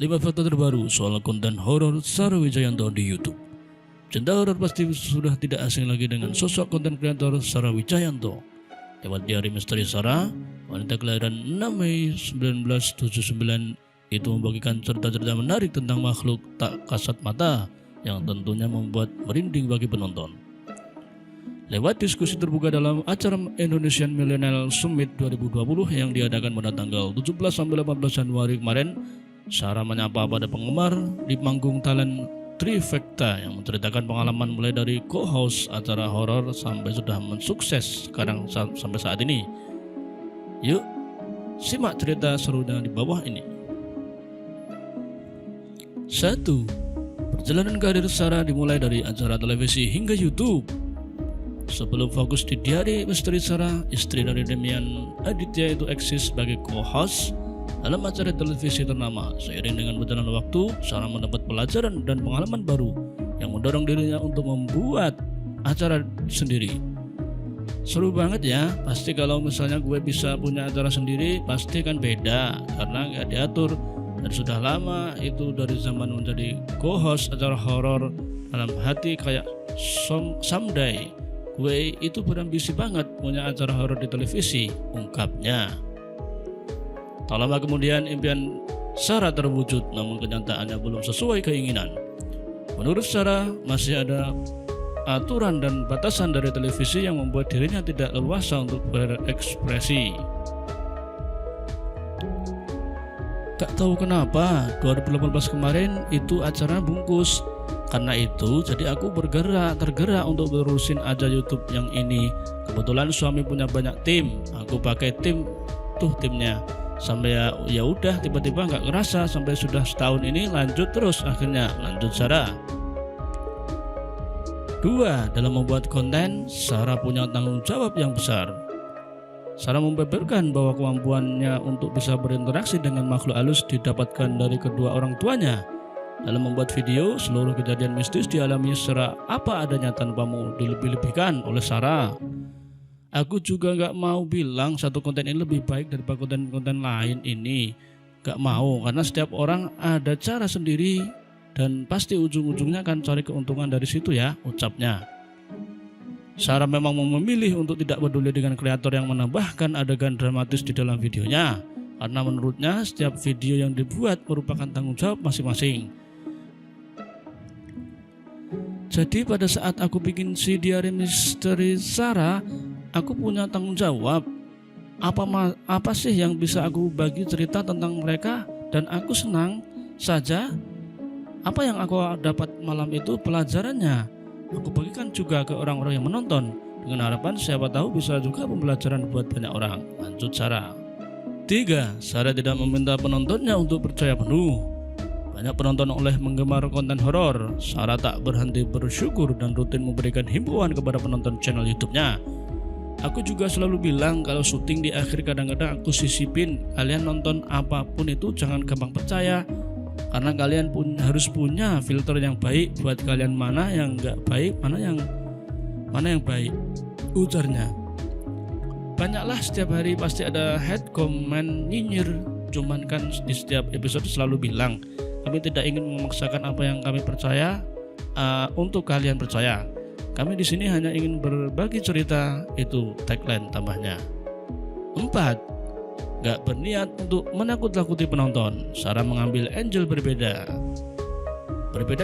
5 fakta terbaru soal konten horor Sarah Wijayanto di YouTube. Cinta horor pasti sudah tidak asing lagi dengan sosok konten kreator Sarah Wijayanto. Lewat diari misteri Sarah, wanita kelahiran 6 Mei 1979 itu membagikan cerita-cerita menarik tentang makhluk tak kasat mata yang tentunya membuat merinding bagi penonton. Lewat diskusi terbuka dalam acara Indonesian Millennial Summit 2020 yang diadakan pada tanggal 17-18 Januari kemarin, Sarah menyapa pada penggemar di panggung talent Trifecta yang menceritakan pengalaman mulai dari co-host acara horor sampai sudah mensukses sekarang sampai saat ini. Yuk, simak cerita serunya di bawah ini. 1. Perjalanan karir Sarah dimulai dari acara televisi hingga YouTube. Sebelum fokus di diari misteri Sarah, istri dari Demian Aditya itu eksis sebagai co-host dalam acara televisi ternama. Seiring dengan berjalannya waktu, Sarah mendapat pelajaran dan pengalaman baru yang mendorong dirinya untuk membuat acara sendiri. Seru banget ya, pasti kalau misalnya gue bisa punya acara sendiri pasti kan beda karena gak diatur. Dan sudah lama itu dari zaman menjadi co-host acara horor dalam hati kayak someday gue itu berambisi banget punya acara horor di televisi, ungkapnya. Tak lama kemudian impian Sarah terwujud, namun kenyataannya belum sesuai keinginan. Menurut Sarah, masih ada aturan dan batasan dari televisi yang membuat dirinya tidak leluasa untuk berekspresi. Gak tahu kenapa 2018 kemarin itu acara bungkus. Karena itu jadi aku tergerak untuk berurusin aja YouTube yang ini. Kebetulan suami punya banyak tim, aku pakai timnya. Sampai ya udah tiba-tiba nggak ngerasa sampai sudah setahun ini lanjut terus, akhirnya lanjut Sarah. 2. Dalam membuat konten, Sarah punya tanggung jawab yang besar. Sarah membeberkan bahwa kemampuannya untuk bisa berinteraksi dengan makhluk halus didapatkan dari kedua orang tuanya. Dalam membuat video, seluruh kejadian mistis dialami secara apa adanya tanpa mau dilebih-lebihkan oleh Sarah. Aku juga gak mau bilang satu konten ini lebih baik daripada konten-konten lain ini. Gak mau, karena setiap orang ada cara sendiri dan pasti ujung-ujungnya akan cari keuntungan dari situ ya, ucapnya. Sarah memang memilih untuk tidak peduli dengan kreator yang menambahkan adegan dramatis di dalam videonya, karena menurutnya setiap video yang dibuat merupakan tanggung jawab masing-masing. Jadi pada saat aku bikin si diari misteri Sarah, aku punya tanggung jawab. Apa sih yang bisa aku bagi cerita tentang mereka, dan aku senang saja apa yang aku dapat malam itu pelajarannya. Aku bagikan juga ke orang-orang yang menonton dengan harapan siapa tahu bisa juga pembelajaran buat banyak orang, lanjut Sarah. 3. Sarah tidak meminta penontonnya untuk percaya penuh. Banyak penonton oleh menggemar konten horor. Sarah tak berhenti bersyukur dan rutin memberikan himbauan kepada penonton channel YouTube-nya. Aku juga selalu bilang kalau syuting di akhir kadang-kadang aku sisipin, kalian nonton apapun itu jangan gampang percaya, karena kalian harus punya filter yang baik buat kalian, mana yang nggak baik, mana yang baik, ujarnya. Banyaklah setiap hari pasti ada head comment nyinyir, cuman kan di setiap episode selalu bilang kami tidak ingin memaksakan apa yang kami percaya untuk kalian percaya. Kami di sini hanya ingin berbagi cerita, itu tagline tambahnya. 4. Gak berniat untuk menakut-nakuti penonton. Sarah mengambil angle berbeda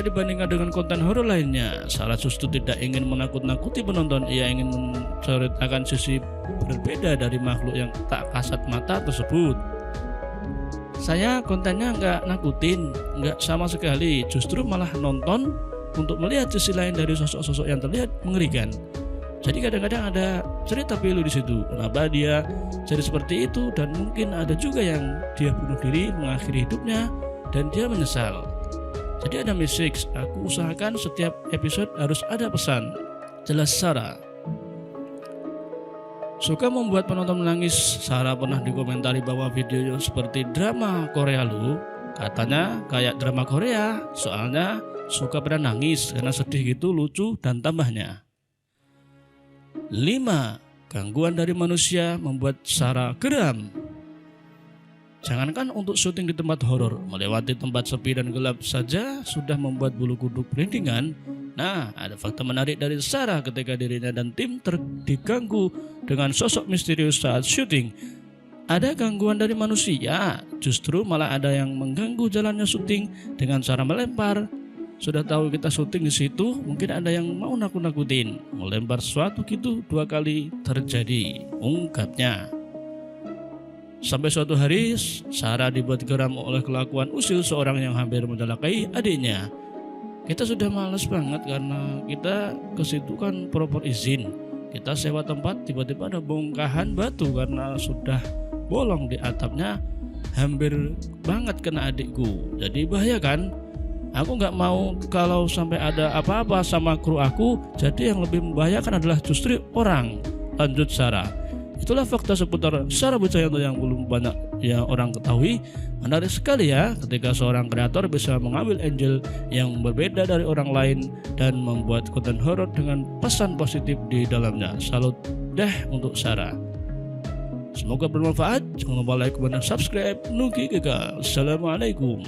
dibandingkan dengan konten horor lainnya. Sarah justru tidak ingin menakut-nakuti penonton. Ia ingin menceritakan sisi berbeda dari makhluk yang tak kasat mata tersebut. Saya kontennya nggak nakutin, nggak sama sekali, justru malah nonton untuk melihat sisi lain dari sosok-sosok yang terlihat mengerikan. Jadi kadang-kadang ada cerita pilu di situ, kenapa dia jadi seperti itu, dan mungkin ada juga yang dia bunuh diri, mengakhiri hidupnya, dan dia menyesal. Jadi ada message, aku usahakan setiap episode harus ada pesan, jelas Sarah. Suka membuat penonton menangis. Sarah pernah dikomentari bahwa videonya seperti drama Korea lu. Katanya kayak drama Korea, soalnya suka pada nangis karena sedih gitu, lucu, dan tambahnya. 5. Gangguan dari manusia membuat Sarah geram. Jangankan untuk syuting di tempat horor, melewati tempat sepi dan gelap saja sudah membuat bulu kuduk merindingan. Nah, ada fakta menarik dari Sarah ketika dirinya dan tim diganggu dengan sosok misterius saat syuting. Ada gangguan dari manusia, justru malah ada yang mengganggu jalannya syuting dengan cara melempar. Sudah tahu kita syuting di situ, mungkin ada yang mau nakut-nakutin, melempar sesuatu gitu 2 kali terjadi, ungkapnya. Sampai suatu hari, Sarah dibuat geram oleh kelakuan usil seorang yang hampir mencelakai adiknya. Kita sudah malas banget karena kita ke situ kan proper izin. Kita sewa tempat, tiba-tiba ada bongkahan batu karena sudah bolong di atapnya, hampir banget kena adikku. Jadi bahaya kan? Aku nggak mau kalau sampai ada apa-apa sama kru aku. Jadi yang lebih membahayakan adalah justru orang, lanjut Sarah. Itulah fakta seputar Sarah Wijayanto yang belum banyak yang orang ketahui. Menarik sekali ya ketika seorang kreator bisa mengambil angle yang berbeda dari orang lain dan membuat konten horor dengan pesan positif di dalamnya. Salut deh untuk Sarah. Semoga bermanfaat. Jangan lupa like, comment, dan subscribe. Nugi Gagal. Assalamualaikum.